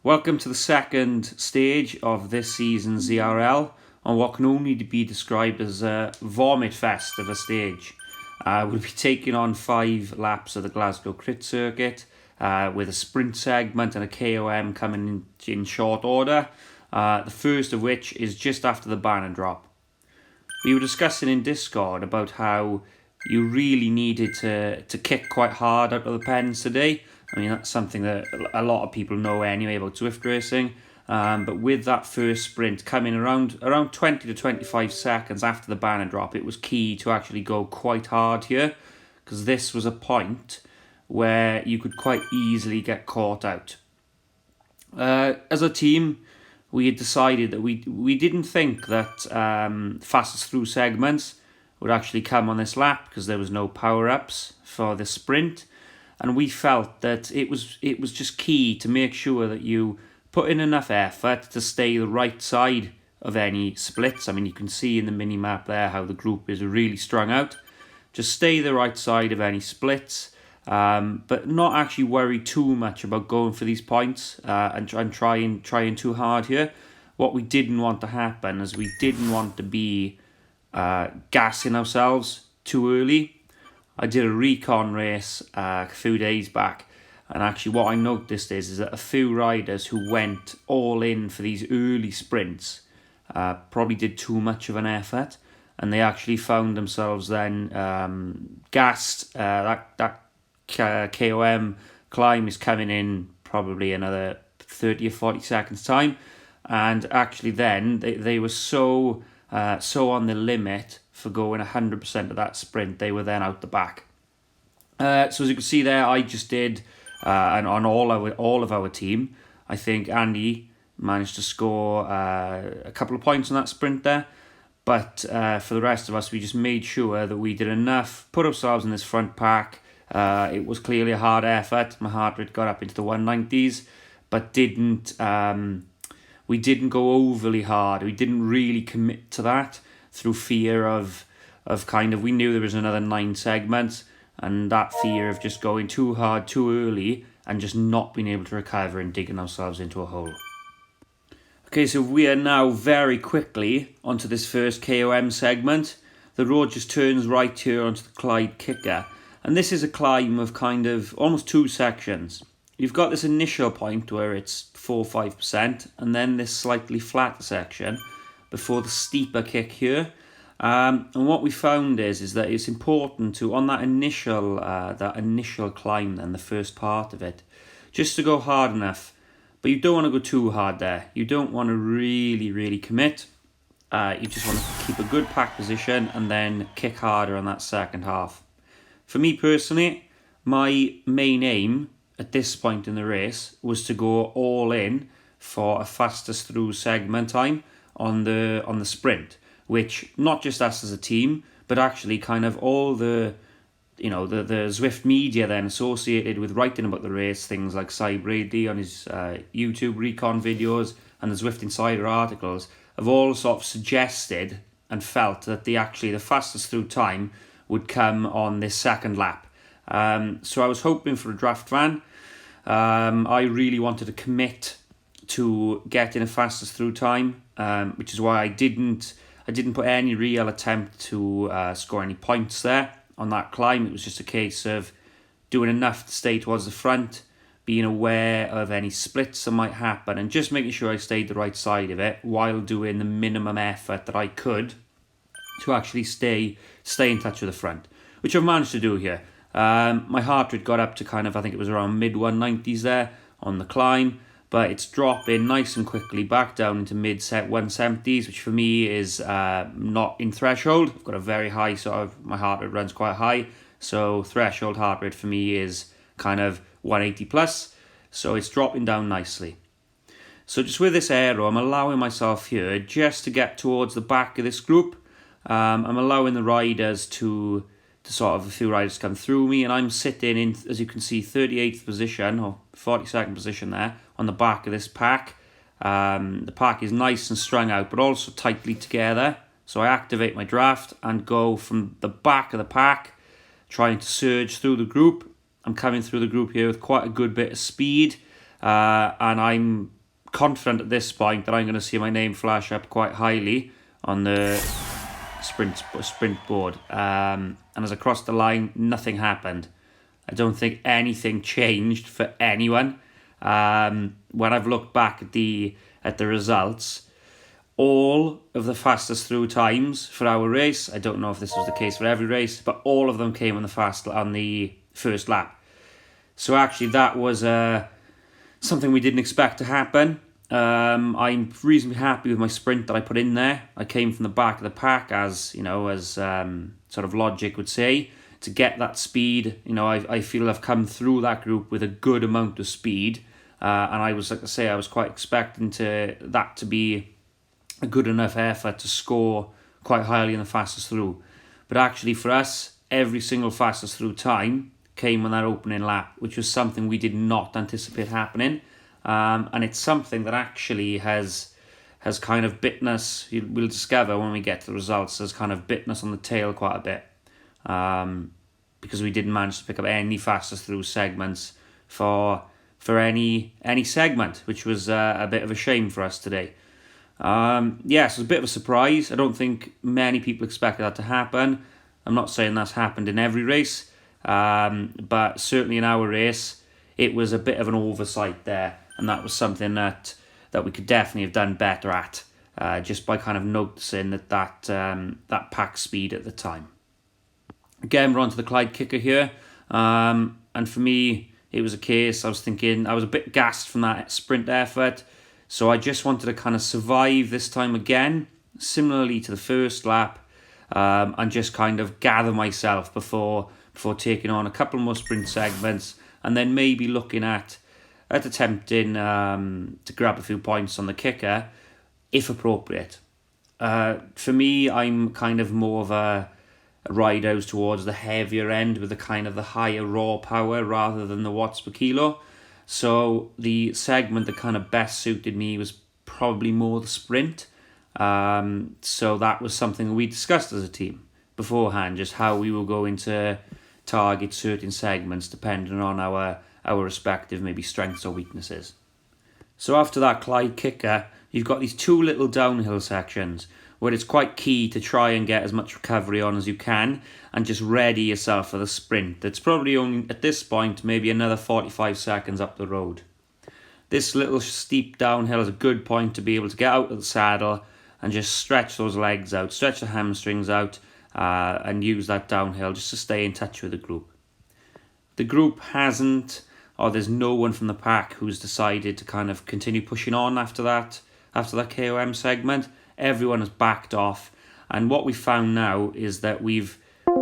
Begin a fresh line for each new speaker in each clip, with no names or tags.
Welcome to the second stage of this season's ZRL on what can only be described as a vomit fest of a stage. We'll be taking on 5 laps of the Glasgow Crit Circuit with a sprint segment and a KOM coming in short order, the first of which is just after the banner drop. We were discussing in Discord about how you really needed to kick quite hard out of the pens today. I mean, that's something that a lot of people know anyway about Zwift racing. But with that first sprint coming around 20 to 25 seconds after the banner drop, it was key to actually go quite hard here, because this was a point where you could quite easily get caught out. As a team, we had decided that we didn't think that fastest through segments would actually come on this lap because there was no power-ups for the sprint. And we felt that it was just key to make sure that you put in enough effort to stay the right side of any splits. I mean, you can see in the mini-map there how the group is really strung out. Just stay the right side of any splits, but not actually worry too much about going for these points and trying too hard here. What we didn't want to happen is we didn't want to be gassing ourselves too early. I did a recon race a few days back, and actually what I noticed is that a few riders who went all in for these early sprints probably did too much of an effort, and they actually found themselves then gassed. That KOM climb is coming in probably another 30 or 40 seconds time, and actually then they were so on the limit for going 100% of that sprint, they were then out the back. So as you can see there, I just did, and on all of our team, I think Andy managed to score a couple of points on that sprint there. But for the rest of us, we just made sure that we did enough, put ourselves in this front pack. It was clearly a hard effort. My heart rate got up into the 190s, but we didn't go overly hard. We didn't really commit to that through fear of we knew there was another 9 segments, and that fear of just going too hard too early and just not being able to recover and digging ourselves into a hole. Okay, so we are now very quickly onto this first KOM segment. The road just turns right here onto the Clyde Kicker, and this is a climb of almost 2 sections. You've got this initial point where it's 4-5%, and then this slightly flatter section before the steeper kick here. And what we found is that it's important to, on that initial climb then, the first part of it, just to go hard enough. But you don't want to go too hard there. You don't want to really commit. You just want to keep a good pack position and then kick harder on that second half. For me personally, my main aim at this point in the race was to go all in for a fastest through segment time on the sprint, which not just us as a team, but actually all the Zwift media then associated with writing about the race, things like Cy Brady on his YouTube recon videos and the Zwift Insider articles, have all sort of suggested and felt that the fastest through time would come on this second lap. So I was hoping for a draft van. I really wanted to commit to getting a fastest through time, which is why I didn't put any real attempt to score any points there on that climb. It was just a case of doing enough to stay towards the front, being aware of any splits that might happen, and just making sure I stayed the right side of it while doing the minimum effort that I could to actually stay in touch with the front, which I've managed to do here. My heart rate got up to I think it was around mid 190s there on the climb, but it's dropping nice and quickly back down into mid 170s, which for me is not in threshold. I've got a very high my heart rate runs quite high, so threshold heart rate for me is 180 plus, so it's dropping down nicely. So just with this aero, I'm allowing myself here just to get towards the back of this group. I'm allowing the riders to a few riders come through me, and I'm sitting in, as you can see, 38th position or 42nd position there on the back of this pack. The pack is nice and strung out, but also tightly together. So I activate my draft and go from the back of the pack, trying to surge through the group. I'm coming through the group here with quite a good bit of speed. and I'm confident at this point that I'm going to see my name flash up quite highly on the sprint board. And as I crossed the line, nothing happened. I don't think anything changed for anyone. When I've looked back at the results, all of the fastest through times for our race, I don't know if this was the case for every race, but all of them came on the first lap. So actually that was something we didn't expect to happen. I'm reasonably happy with my sprint that I put in there. I came from the back of the pack, as sort of logic would say, to get that speed. I feel I've come through that group with a good amount of speed, and I was quite expecting that to be a good enough effort to score quite highly in the fastest through. But actually for us, every single fastest through time came on that opening lap, which was something we did not anticipate happening. And it's something that actually has kind of bitten us. We'll discover when we get to the results, has kind of bitten us on the tail quite a bit, because we didn't manage to pick up any fastest through segments for any segment, which was a bit of a shame for us today. So it's a bit of a surprise. I don't think many people expected that to happen. I'm not saying that's happened in every race, but certainly in our race, it was a bit of an oversight there, and that was something that we could definitely have done better at, just by kind of noticing that pack speed at the time. Again, we're on to the Clyde kicker here, and for me, it was a case, I was a bit gassed from that sprint effort, so I just wanted to kind of survive this time again, similarly to the first lap, and just kind of gather myself before taking on a couple more sprint segments, and then maybe looking at attempting to grab a few points on the kicker, if appropriate. For me, I'm kind of more of a rider who's towards the heavier end with the higher raw power rather than the watts per kilo. So the segment that kind of best suited me was probably more the sprint. So that was something we discussed as a team beforehand, just how we were going to target certain segments depending on our respective maybe strengths or weaknesses. So after that Clyde kicker, you've got these two little downhill sections where it's quite key to try and get as much recovery on as you can and just ready yourself for the sprint. That's probably only, at this point, maybe another 45 seconds up the road. This little steep downhill is a good point to be able to get out of the saddle and just stretch those legs out, stretch the hamstrings out, and use that downhill just to stay in touch with the group. The group there's no one from the pack who's decided to kind of continue pushing on after that KOM segment. Everyone has backed off, and what we found now is that we've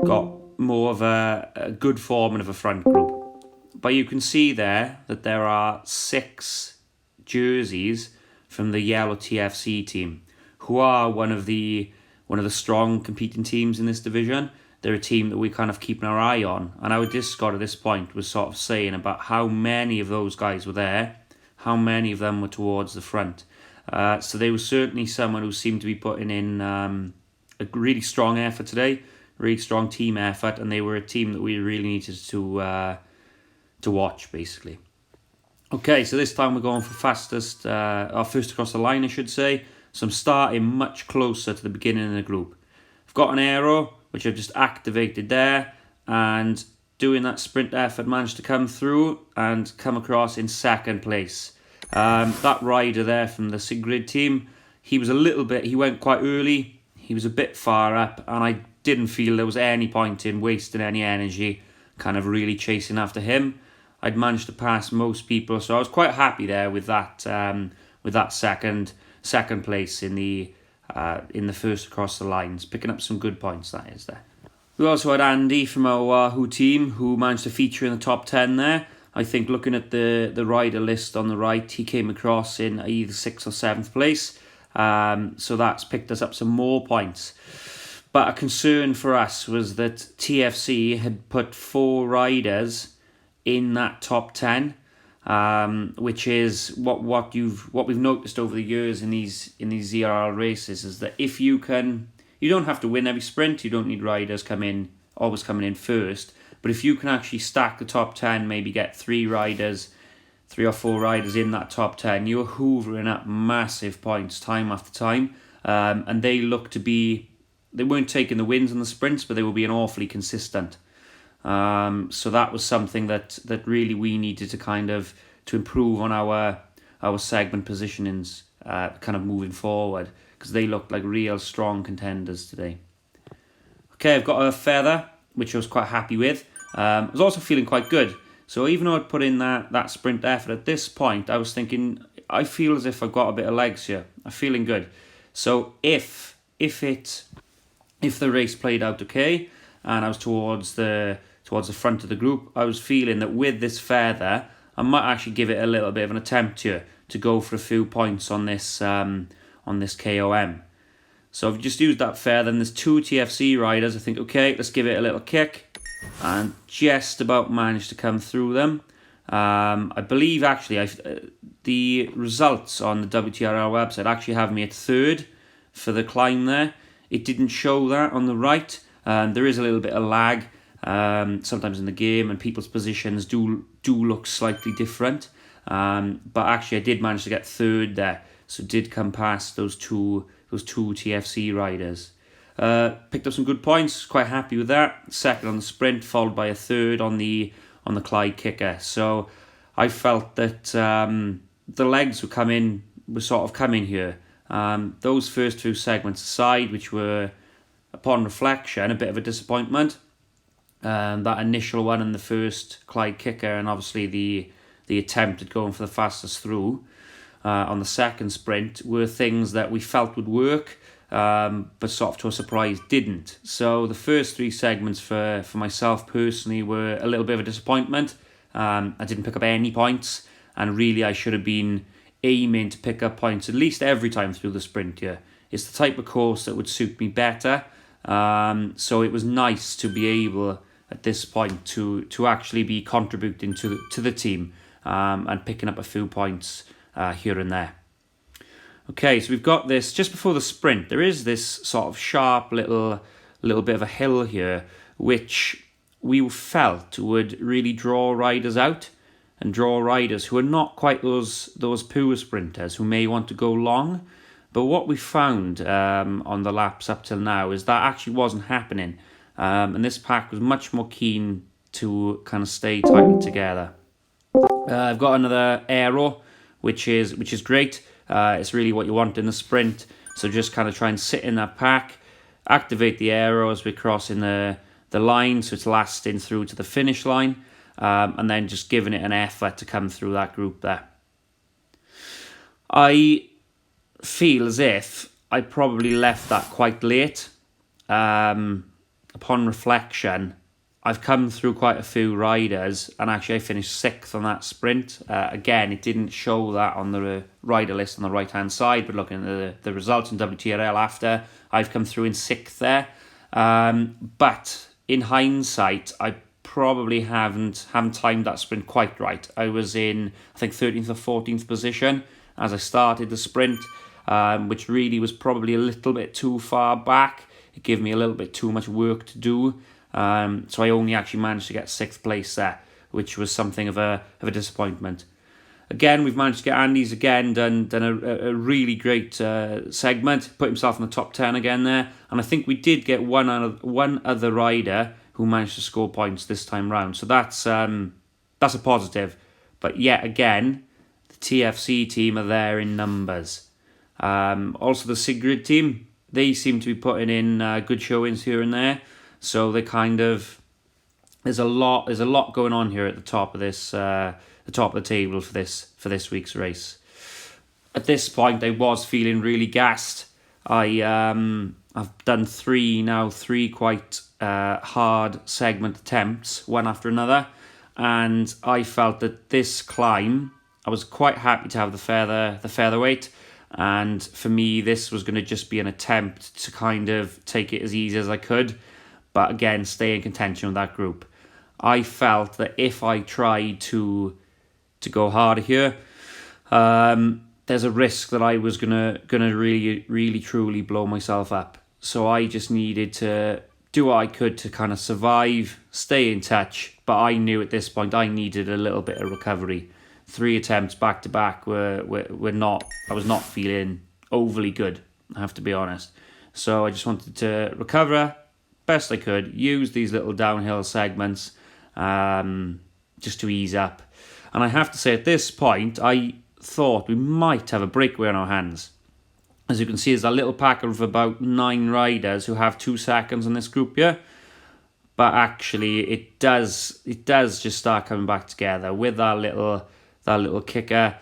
got more of a good forming of a front group. But you can see there that there are 6 jerseys from the yellow TFC team, who are one of the strong competing teams in this division. They're a team that we're kind of keeping our eye on, and our Discord at this point was sort of saying about how many of those guys were there, how many of them were towards the front. So they were certainly someone who seemed to be putting in a really strong effort today, really strong team effort, and they were a team that we really needed to watch, basically. Okay, so this time we're going for first across the line, I should say. So I'm starting much closer to the beginning of the group. I've got an arrow, which I've just activated there, and doing that sprint effort managed to come through and come across in second place. That rider there from the Sigrid team, he went quite early, he was a bit far up, and I didn't feel there was any point in wasting any energy kind of really chasing after him. I'd managed to pass most people, so I was quite happy there with that second place in the first across the lines, picking up some good points, that is there. We also had Andy from our Wahoo team who managed to feature in the top 10 there. I think looking at the rider list on the right, he came across in either 6th or 7th place. So that's picked us up some more points. But a concern for us was that TFC had put 4 riders in that top 10, which is what we've noticed over the years in these ZRL races, is that if you don't have to win every sprint, you don't need riders always coming in first. But if you can actually stack the top 10, maybe get 3 3 or 4 riders in that top 10, you were hoovering up massive points time after time. And they looked to be, they weren't taking the wins in the sprints, but they were being awfully consistent. So that was something that really we needed to kind of to improve on our segment positionings, kind of moving forward, because they looked like real strong contenders today. Okay, I've got a feather, which I was quite happy with. I was also feeling quite good. So even though I'd put in that sprint effort, at this point I was thinking, I feel as if I've got a bit of legs here. I'm feeling good. So if the race played out okay, and I was towards the front of the group, I was feeling that with this feather, I might actually give it a little bit of an attempt here to go for a few points on this KOM. So I've just used that feather, and there's 2 TFC riders. I think, okay, let's give it a little kick, and just about managed to come through them. I believe actually the results on the WTRL website actually have me at 3rd for the climb there. It didn't show that on the right. There is a little bit of lag sometimes in the game, and people's positions do look slightly different. But actually I did manage to get 3rd there, so did come past those two TFC riders. Picked up some good points, quite happy with that. 2nd on the sprint, followed by a 3rd on the Clyde kicker. So I felt that the legs were sort of coming here. Those first 2 segments aside, which were, upon reflection, a bit of a disappointment. That initial one and the first Clyde kicker, and obviously the attempt at going for the fastest through on the 2nd sprint, were things that we felt would work, but sort of to a surprise didn't. So the first 3 segments for myself personally were a little bit of a disappointment. I didn't pick up any points, and really I should have been aiming to pick up points at least every time through the sprint here. It's the type of course that would suit me better. So it was nice to be able at this point to actually be contributing to the team, and picking up a few points here and there. Okay, so we've got this just before the sprint. There is this sort of sharp little bit of a hill here, which we felt would really draw riders out, and draw riders who are not quite those pure sprinters who may want to go long. But what we found on the laps up till now is that actually wasn't happening, and this pack was much more keen to kind of stay tightly together. I've got another aero, which is great. It's really what you want in the sprint. So just kind of try and sit in that pack, activate the aero as we're crossing the line, so it's lasting through to the finish line, and then just giving it an effort to come through that group there. I feel as if I probably left that quite late. Upon reflection, I've come through quite a few riders, and actually I finished 6th on that sprint. Again, it didn't show that on the rider list on the right hand side, but looking at the results in WTRL after, I've come through in 6th there. But in hindsight, I probably haven't timed that sprint quite right. I was in, I think, 13th or 14th position as I started the sprint, which really was probably a little bit too far back. It gave me a little bit too much work to do. So I only actually managed to get 6th place there, which was something of a disappointment. Again, we've managed to get Andy's again done a really great segment, put himself in the top 10 again there, and I think we did get one other rider who managed to score points this time round. So that's a positive. But yet again, the TFC team are there in numbers. Also the Sigrid team, they seem to be putting in good showings here and there. So they kind of, there's a lot going on here at the top of this the top of the table for this week's race. At this point, I was feeling really gassed. I've done three quite hard segment attempts, one after another, and I felt that this climb, I was quite happy to have the featherweight, and for me, this was going to just be an attempt to kind of take it as easy as I could, but again, stay in contention with that group. I felt that if I tried to go harder here, there's a risk that I was gonna really truly blow myself up. So I just needed to do what I could to kind of survive, stay in touch. But I knew at this point I needed a little bit of recovery. 3 attempts back to back were not. I was not feeling overly good, I have to be honest. So I just wanted to recover best I could, use these little downhill segments just to ease up. And I have to say, at this point, I thought we might have a breakaway on our hands. As you can see, there's a little pack of about 9 riders who have 2 seconds in this group here. But actually, it does just start coming back together with that little kicker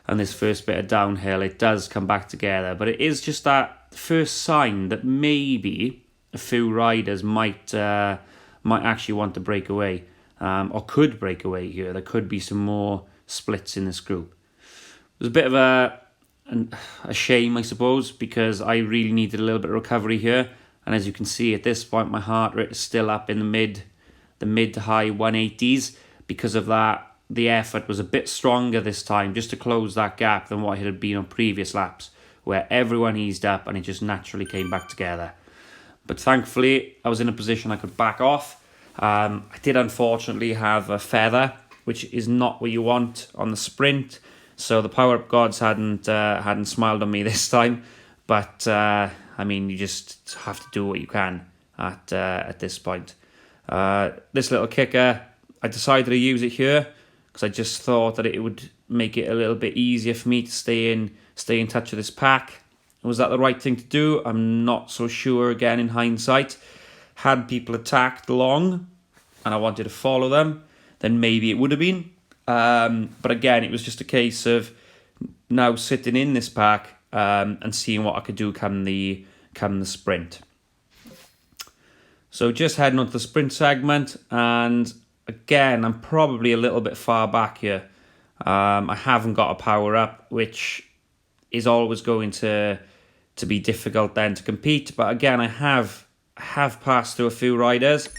and this first bit of downhill. It does come back together, but it is just that first sign that maybe a few riders might actually want to break away, or could break away here. There could be some more splits in this group. It was a bit of a shame, I suppose, because I really needed a little bit of recovery here. And as you can see, at this point, my heart rate is still up in the mid to high 180s. Because of that, the effort was a bit stronger this time, just to close that gap than what it had been on previous laps, where everyone eased up and it just naturally came back together. But thankfully, I was in a position I could back off. I did unfortunately have a feather, which is not what you want on the sprint. So the power-up gods hadn't smiled on me this time. But I mean, you just have to do what you can at this point. This little kicker, I decided to use it here because I just thought that it would make it a little bit easier for me to stay in touch with this pack. Was that the right thing to do? I'm not so sure, again, in hindsight. Had people attacked long and I wanted to follow them, then maybe it would have been. But again, it was just a case of now sitting in this pack and seeing what I could do come the sprint. So just heading on to the sprint segment, and again, I'm probably a little bit far back here. I haven't got a power up, which is always going to be difficult then to compete. But again, I have passed through a few riders.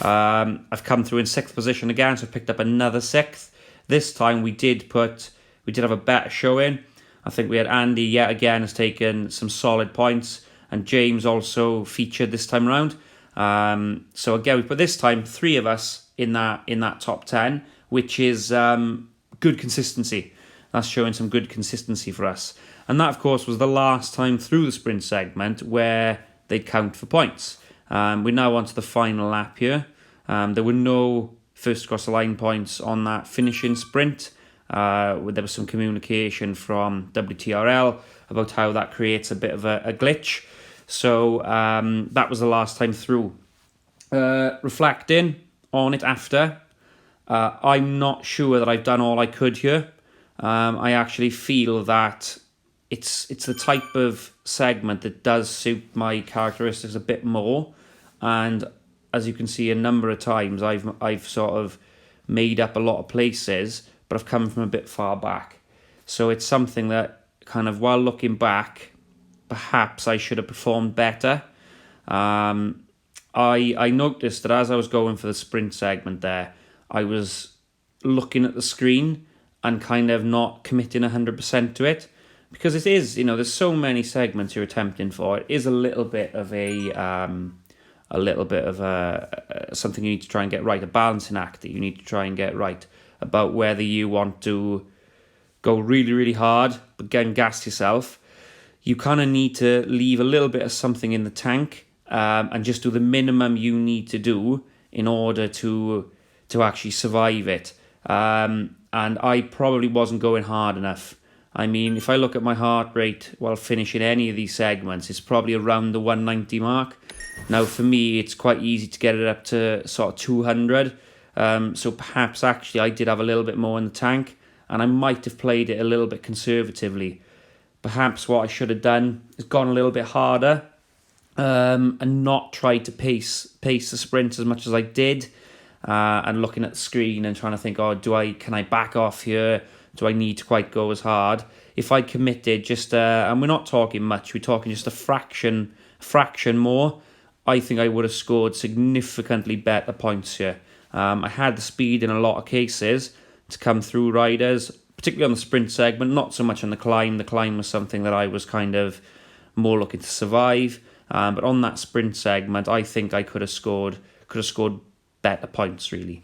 I've come through in 6th position again, so I picked up another 6th. This time we did have a better showing. I think we had Andy yet again has taken some solid points, and James also featured this time round. So again, but this time 3 of us in that top 10, which is good consistency. That's showing some good consistency for us. And that, of course, was the last time through the sprint segment where they'd count for points. We're now on to the final lap here. There were no first across the line points on that finishing sprint. There was some communication from WTRL about how that creates a bit of a glitch. So that was the last time through. Reflecting on it after, I'm not sure that I've done all I could here. I actually feel that it's the type of segment that does suit my characteristics a bit more, and as you can see, a number of times I've sort of made up a lot of places, but I've come from a bit far back. So it's something that kind of, while looking back, perhaps I should have performed better. I noticed that as I was going for the sprint segment there, I was looking at the screen and kind of not committing 100% to it, because it is, there's so many segments you're attempting for. It is a little bit of something you need to try and get right, a balancing act that you need to try and get right about whether you want to go really, really hard but again gas yourself. You kind of need to leave a little bit of something in the tank and just do the minimum you need to do in order to actually survive it. And I probably wasn't going hard enough. I mean, if I look at my heart rate while finishing any of these segments, it's probably around the 190 mark. Now, for me, it's quite easy to get it up to sort of 200. So perhaps actually I did have a little bit more in the tank, and I might have played it a little bit conservatively. Perhaps what I should have done is gone a little bit harder and not tried to pace the sprint as much as I did, and looking at the screen and trying to think, can I back off here? Do I need to quite go as hard? If I committed just, and we're not talking much, we're talking just a fraction more, I think I would have scored significantly better points here. I had the speed in a lot of cases to come through riders, particularly on the sprint segment, not so much on the climb. The climb was something that I was kind of more looking to survive. But on that sprint segment, I think I could have scored better points, really.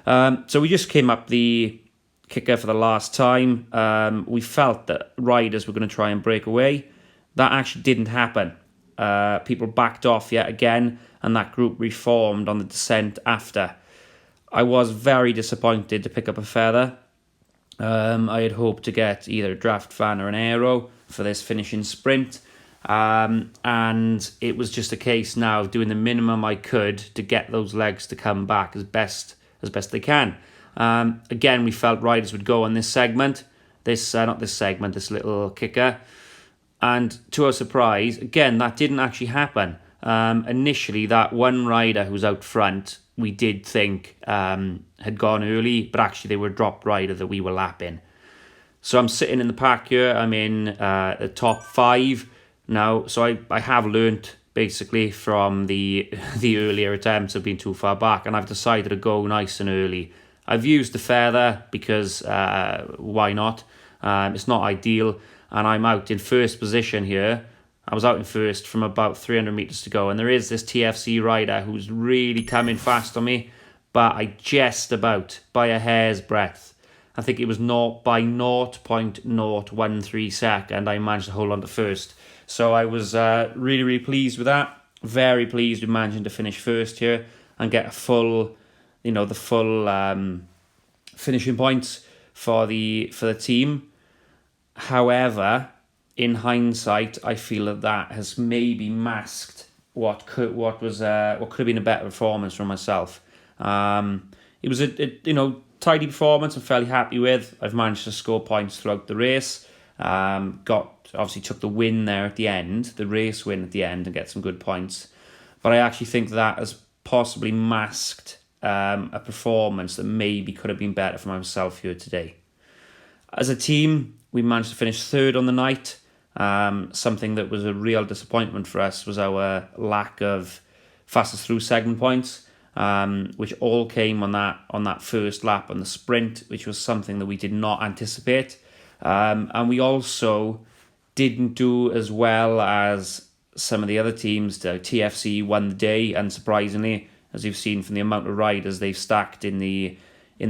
So we just came up the kicker for the last time. We felt that riders were going to try and break away. That actually didn't happen. People backed off yet again, and that group reformed on the descent after. I was very disappointed to pick up a feather. I had hoped to get either a draft van or an aero for this finishing sprint. And it was just a case now of doing the minimum I could to get those legs to come back as best they can. Again, we felt riders would go on this segment, this little kicker. And to our surprise, again, that didn't actually happen. Initially, that one rider who was out front, we did think had gone early, but actually they were a dropped rider that we were lapping. So I'm sitting in the pack here. I'm in the top 5 now. So I have learnt basically from the earlier attempts of being too far back, and I've decided to go nice and early. I've used the feather because why not? It's not ideal, and I'm out in first position here. I was out in first from about 300 metres to go, and there is this TFC rider who's really coming fast on me, but I just about, by a hair's breadth, I think it was by 0.013 second, I managed to hold on to first. So I was really, really pleased with that. Very pleased with managing to finish first here and get the full finishing points for the team. However, in hindsight, I feel that has maybe masked what could have been a better performance from myself. It was a tidy performance I'm fairly happy with. I've managed to score points throughout the race. Obviously took the win there at the end, the race win at the end, and get some good points. But I actually think that has possibly masked a performance that maybe could have been better for myself here today. As a team, we managed to finish third on the night. Something that was a real disappointment for us was our lack of fastest through segment points, which all came on that first lap on the sprint, which was something that we did not anticipate. And we also didn't do as well as some of the other teams. The TFC won the day, unsurprisingly, as you've seen from the amount of riders they've stacked in the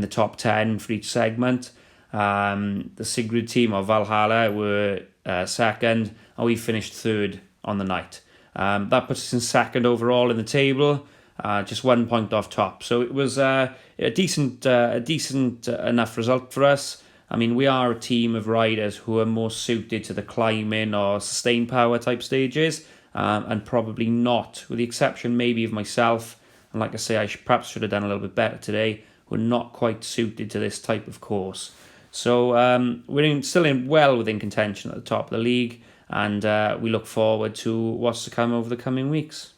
top 10 for each segment. The Sigrid team of Valhalla were second, and we finished third on the night. That puts us in second overall in the table, just 1 point off top. So it was a decent enough result for us. I mean, we are a team of riders who are more suited to the climbing or sustained power type stages, and probably not, with the exception maybe of myself. And like I say, I perhaps should have done a little bit better today. We're not quite suited to this type of course. So we're still well within contention at the top of the league, and we look forward to what's to come over the coming weeks.